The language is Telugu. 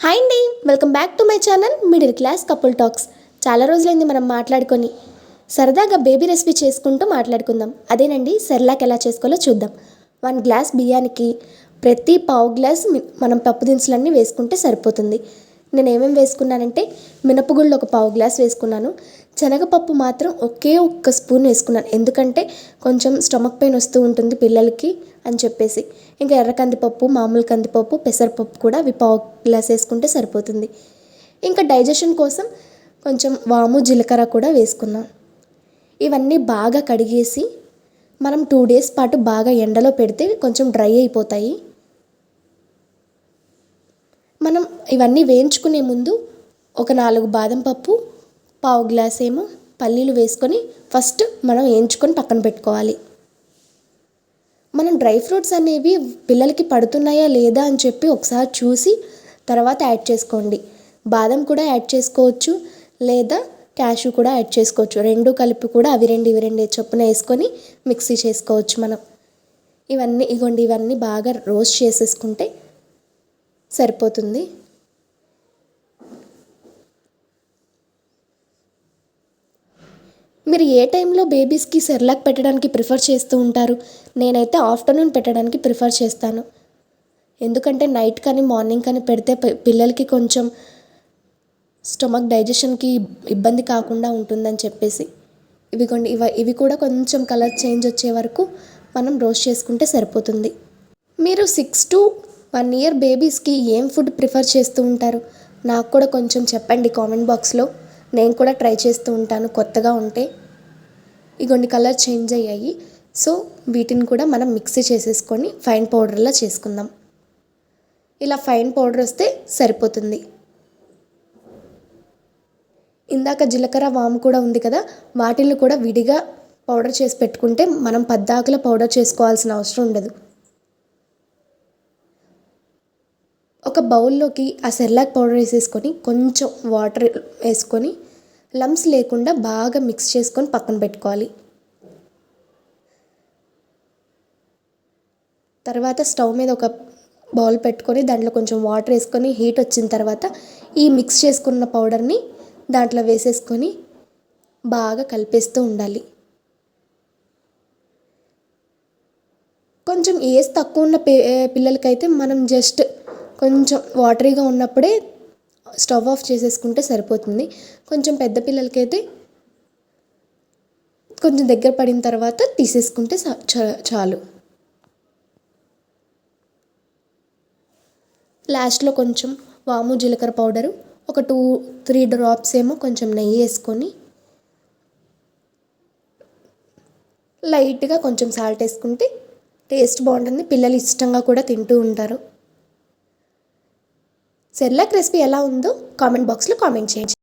హాయ్ అండి, welcome back to my channel middle class couple talks. చాలా రోజులైంది మనం మాట్లాడుకొని. సరదాగా బేబీ రెసిపీ చేసుకుంటూ మాట్లాడుకుందాం. అదేనండి, సెర్లాక్ ఎలా చేసుకోవాలో చూద్దాం. 1 గ్లాస్ బియ్యానికి ప్రతి పావు గ్లాస్ మనం పప్పు దినుసులన్నీ వేసుకుంటే సరిపోతుంది. నేను ఏమేమి వేసుకున్నానంటే మినపగుళ్ళు ఒక పావు గ్లాస్ వేసుకున్నాను. శనగపప్పు మాత్రం ఒకే ఒక్క స్పూన్ వేసుకున్నాను, ఎందుకంటే కొంచెం స్టమక్ పెయిన్ వస్తూ ఉంటుంది పిల్లలకి అని చెప్పేసి. ఇంకా ఎర్ర కందిపప్పు, మామూలు కందిపప్పు, పెసరపప్పు కూడా అవి పావు గ్లాస్ వేసుకుంటే సరిపోతుంది. ఇంకా డైజెషన్ కోసం కొంచెం వాము, జీలకర్ర కూడా వేసుకున్నాం. ఇవన్నీ బాగా కడిగేసి మనం 2 డేస్ పాటు బాగా ఎండలో పెడితే కొంచెం డ్రై అయిపోతాయి. మనం ఇవన్నీ వేయించుకునే ముందు ఒక 4 బాదం పప్పు, పావు గ్లాస్ ఏమో పల్లీలు వేసుకొని ఫస్ట్ మనం వేయించుకొని పక్కన పెట్టుకోవాలి. మనం డ్రై ఫ్రూట్స్ అనేవి పిల్లలకి పడుతున్నాయా లేదా అని చెప్పి ఒకసారి చూసి తర్వాత యాడ్ చేసుకోండి. బాదం కూడా యాడ్ చేసుకోవచ్చు, లేదా క్యాషు కూడా యాడ్ చేసుకోవచ్చు. రెండు కలిపి కూడా అవి రెండు చొప్పున వేసుకొని మిక్సీ చేసుకోవచ్చు మనం. ఇవన్నీ బాగా రోస్ట్ చేసేసుకుంటే సరిపోతుంది. మీరు ఏ టైంలో బేబీస్కి సెర్లాక్ పెట్టడానికి ప్రిఫర్ చేస్తూ ఉంటారు? నేనైతే ఆఫ్టర్నూన్ పెట్టడానికి ప్రిఫర్ చేస్తాను, ఎందుకంటే నైట్ కానీ మార్నింగ్ కానీ పెడితే పిల్లలకి కొంచెం స్టమక్ డైజెషన్కి ఇబ్బంది కాకుండా ఉంటుందని చెప్పేసి. ఇవి కూడా కొంచెం కలర్ చేంజ్ వచ్చే వరకు మనం రోస్ట్ చేసుకుంటే సరిపోతుంది. మీరు 6 to 1 year బేబీస్కి ఏం ఫుడ్ ప్రిఫర్ చేస్తూ ఉంటారు? నాకు కూడా కొంచెం చెప్పండి కామెంట్ బాక్స్లో. నేను కూడా ట్రై చేస్తూ ఉంటాను కొత్తగా ఉంటే. కలర్ చేంజ్ అయ్యాయి, సో వీటిని కూడా మనం మిక్సీ చేసేసుకొని ఫైన్ పౌడర్లా చేసుకుందాం. ఇలా ఫైన్ పౌడర్ వస్తే సరిపోతుంది. ఇందాక జీలకర్ర, వాము కూడా ఉంది కదా, వాటిని కూడా విడిగా పౌడర్ చేసి పెట్టుకుంటే మనం పద్దాకలా పౌడర్ చేసుకోవాల్సిన అవసరం ఉండదు. ఒక బౌల్లోకి ఆ సెర్లాక్ పౌడర్ వేసేసుకొని కొంచెం వాటర్ వేసుకొని లమ్స్ లేకుండా బాగా మిక్స్ చేసుకొని పక్కన పెట్టుకోవాలి. తర్వాత స్టవ్ మీద ఒక బౌల్ పెట్టుకొని దాంట్లో కొంచెం వాటర్ వేసుకొని హీట్ వచ్చిన తర్వాత ఈ మిక్స్ చేసుకున్న పౌడర్ని దాంట్లో వేసేసుకొని బాగా కలిపేస్తూ ఉండాలి. కొంచెం ఏజ్ తక్కువ ఉన్న పిల్లలకైతే మనం జస్ట్ కొంచెం వాటరీగా ఉన్నప్పుడే స్టవ్ ఆఫ్ చేసేసుకుంటే సరిపోతుంది. కొంచెం పెద్ద పిల్లలకైతే కొంచెం దగ్గర పడిన తర్వాత తీసేసుకుంటే చాలు. లాస్ట్లో కొంచెం వాము, జీలకర్ర పౌడరు, ఒక 2-3 డ్రాప్స్ ఏమో కొంచెం నెయ్యి వేసుకొని లైట్గా కొంచెం సాల్ట్ వేసుకుంటే టేస్ట్ బాగుంటుంది. పిల్లలు ఇష్టంగా కూడా తింటూ ఉంటారు. సెర్లాక్ రెసిపీ ఎలా ఉందో కామెంట్ బాక్స్లో కామెంట్ చేయండి.